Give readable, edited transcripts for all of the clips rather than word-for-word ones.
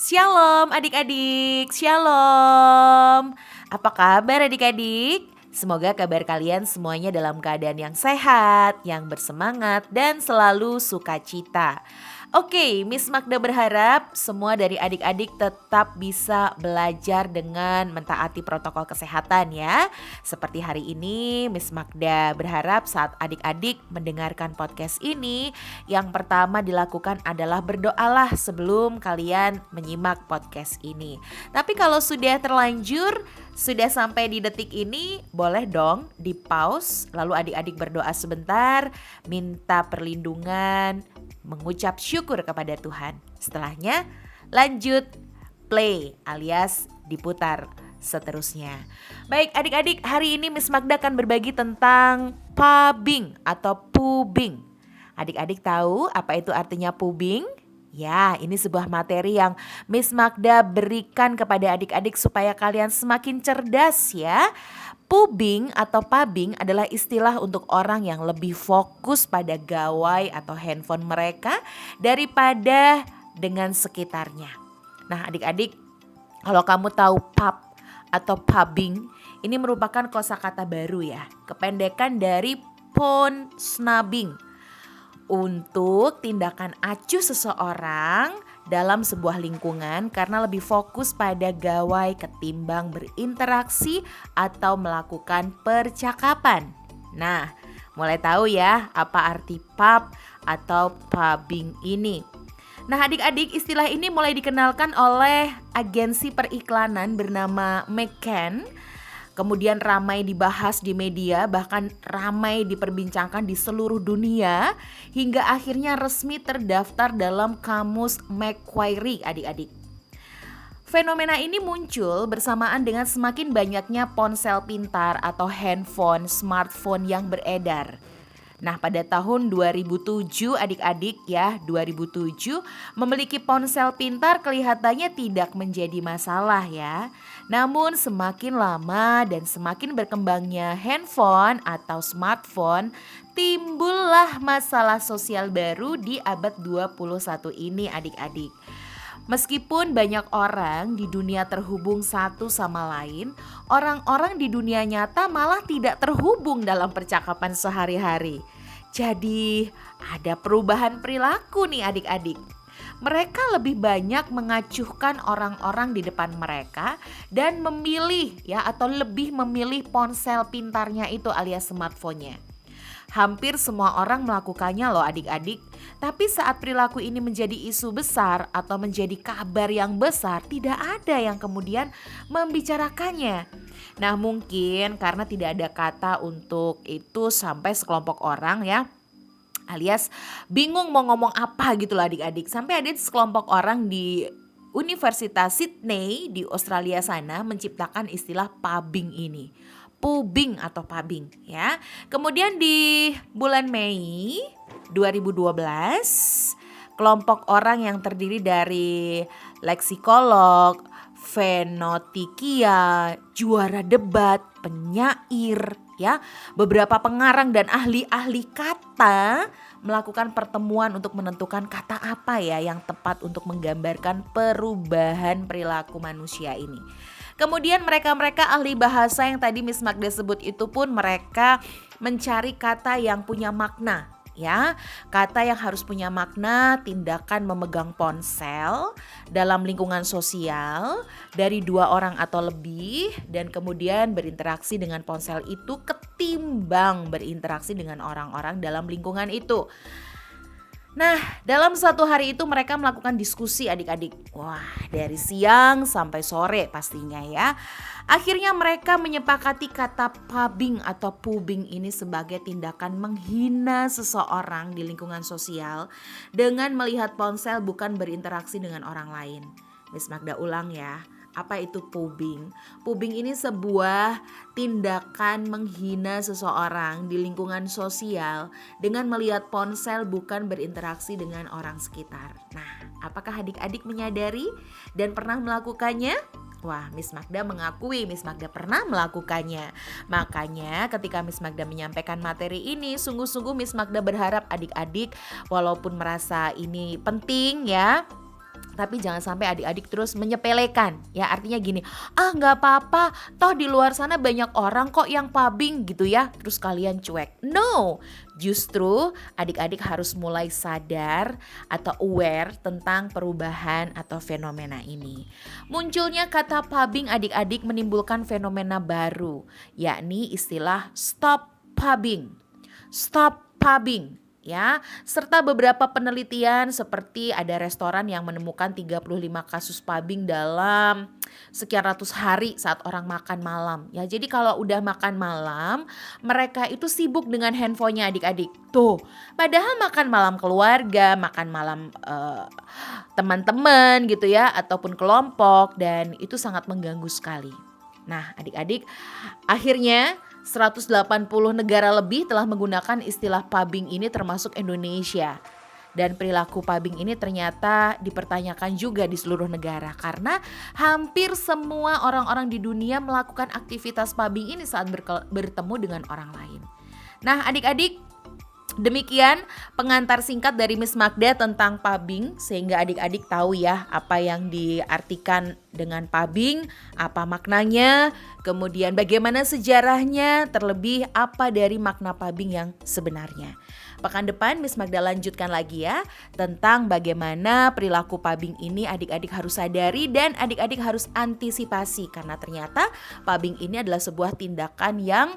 Shalom adik-adik, shalom. Apa kabar adik-adik? Semoga kabar kalian semuanya dalam keadaan yang sehat, yang bersemangat, dan selalu sukacita. Oke, Miss Magda berharap semua dari adik-adik tetap bisa belajar dengan mentaati protokol kesehatan ya. Seperti hari ini, Miss Magda berharap saat adik-adik mendengarkan podcast ini, yang pertama dilakukan adalah berdoalah sebelum kalian menyimak podcast ini. Tapi kalau sudah terlanjur, sudah sampai di detik ini, boleh dong di pause, lalu adik-adik berdoa sebentar, minta perlindungan, mengucap syukur kepada Tuhan. Setelahnya lanjut play alias diputar seterusnya. Baik adik-adik, hari ini Miss Magda akan berbagi tentang pubbing atau pubing. Adik-adik tahu apa itu artinya pubing? Ya, ini sebuah materi yang Miss Magda berikan kepada adik-adik supaya kalian semakin cerdas ya. Pubing atau pubbing adalah istilah untuk orang yang lebih fokus pada gawai atau handphone mereka daripada dengan sekitarnya. Nah adik-adik, kalau kamu tahu pub atau pubbing, ini merupakan kosakata baru ya, kependekan dari phone snubbing, untuk tindakan acuh seseorang dalam sebuah lingkungan karena lebih fokus pada gawai ketimbang berinteraksi atau melakukan percakapan. Nah, mulai tahu ya apa arti pub atau pubbing ini. Nah adik-adik, istilah ini mulai dikenalkan oleh agensi periklanan bernama McCann. Kemudian ramai dibahas di media, bahkan ramai diperbincangkan di seluruh dunia, hingga akhirnya resmi terdaftar dalam kamus Macquarie adik-adik. Fenomena ini muncul bersamaan dengan semakin banyaknya ponsel pintar atau handphone, smartphone yang beredar. Nah pada tahun 2007 adik-adik ya, 2007 memiliki ponsel pintar kelihatannya tidak menjadi masalah ya. Namun semakin lama dan semakin berkembangnya handphone atau smartphone, timbullah masalah sosial baru di abad 21 ini adik-adik. Meskipun banyak orang di dunia terhubung satu sama lain, orang-orang di dunia nyata malah tidak terhubung dalam percakapan sehari-hari. Jadi ada perubahan perilaku nih adik-adik. Mereka lebih banyak mengacuhkan orang-orang di depan mereka dan memilih ya, atau lebih memilih ponsel pintarnya itu alias smartphone-nya. Hampir semua orang melakukannya loh adik-adik. Tapi saat perilaku ini menjadi isu besar atau menjadi kabar yang besar, tidak ada yang kemudian membicarakannya. Nah mungkin karena tidak ada kata untuk itu sampai sekelompok orang ya, alias bingung mau ngomong apa gitu loh adik-adik. Sampai ada sekelompok orang di Universitas Sydney di Australia sana menciptakan istilah pubbing ini. Pubbing atau pubbing ya. Kemudian di bulan Mei 2012, kelompok orang yang terdiri dari leksikolog, fenotikia, juara debat, penyair ya, beberapa pengarang dan ahli-ahli kata melakukan pertemuan untuk menentukan kata apa ya yang tepat untuk menggambarkan perubahan perilaku manusia ini. Kemudian mereka-mereka ahli bahasa yang tadi Miss Magda sebut itu pun mereka mencari kata yang punya makna ya. Kata yang harus punya makna, tindakan memegang ponsel dalam lingkungan sosial dari 2 orang atau lebih, dan kemudian berinteraksi dengan ponsel itu ketimbang berinteraksi dengan orang-orang dalam lingkungan itu. Nah, dalam satu hari itu mereka melakukan diskusi adik-adik. Wah, dari siang sampai sore pastinya ya. Akhirnya mereka menyepakati kata pubbing atau pubbing ini sebagai tindakan menghina seseorang di lingkungan sosial dengan melihat ponsel bukan berinteraksi dengan orang lain. Miss Magda ulang ya. Apa itu pubbing? Pubbing ini sebuah tindakan menghina seseorang di lingkungan sosial dengan melihat ponsel bukan berinteraksi dengan orang sekitar. Nah, apakah adik-adik menyadari dan pernah melakukannya? Wah, Miss Magda mengakui Miss Magda pernah melakukannya. Makanya ketika Miss Magda menyampaikan materi ini, sungguh-sungguh Miss Magda berharap adik-adik walaupun merasa ini penting ya, Tapi jangan sampai adik-adik terus menyepelekan, ya artinya gini, nggak apa-apa, toh di luar sana banyak orang kok yang pubbing gitu ya, terus kalian cuek. No, justru adik-adik harus mulai sadar atau aware tentang perubahan atau fenomena ini. Munculnya kata pubbing adik-adik menimbulkan fenomena baru, yakni istilah stop pubbing. Stop pubbing. Ya, serta beberapa penelitian seperti ada restoran yang menemukan 35 kasus pubbing dalam sekian ratus hari saat orang makan malam. Ya, jadi kalau udah makan malam, mereka itu sibuk dengan handphonenya adik-adik. Tuh, padahal makan malam keluarga, makan malam teman-teman gitu ya, ataupun kelompok, dan itu sangat mengganggu sekali. Nah, adik-adik, akhirnya 180 negara lebih telah menggunakan istilah pubbing ini termasuk Indonesia. Dan perilaku pubbing ini ternyata dipertanyakan juga di seluruh negara karena hampir semua orang-orang di dunia melakukan aktivitas pubbing ini saat bertemu dengan orang lain. Nah, adik-adik, demikian pengantar singkat dari Miss Magda tentang pubbing, sehingga adik-adik tahu ya apa yang diartikan dengan pubbing, apa maknanya, kemudian bagaimana sejarahnya, terlebih apa dari makna pubbing yang sebenarnya. Pekan depan Miss Magda lanjutkan lagi ya tentang bagaimana perilaku pubbing ini adik-adik harus sadari dan adik-adik harus antisipasi, karena ternyata pubbing ini adalah sebuah tindakan yang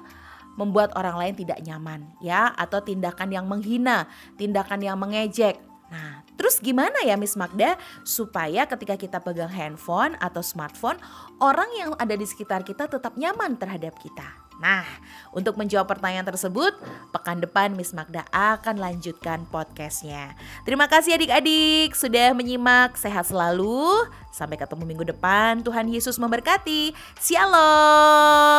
membuat orang lain tidak nyaman ya, atau tindakan yang menghina, tindakan yang mengejek. Nah, terus gimana ya Miss Magda supaya ketika kita pegang handphone atau smartphone, orang yang ada di sekitar kita tetap nyaman terhadap kita? Nah, untuk menjawab pertanyaan tersebut, pekan depan Miss Magda akan lanjutkan podcastnya. Terima kasih adik-adik sudah menyimak, sehat selalu. Sampai ketemu minggu depan, Tuhan Yesus memberkati. Shalom.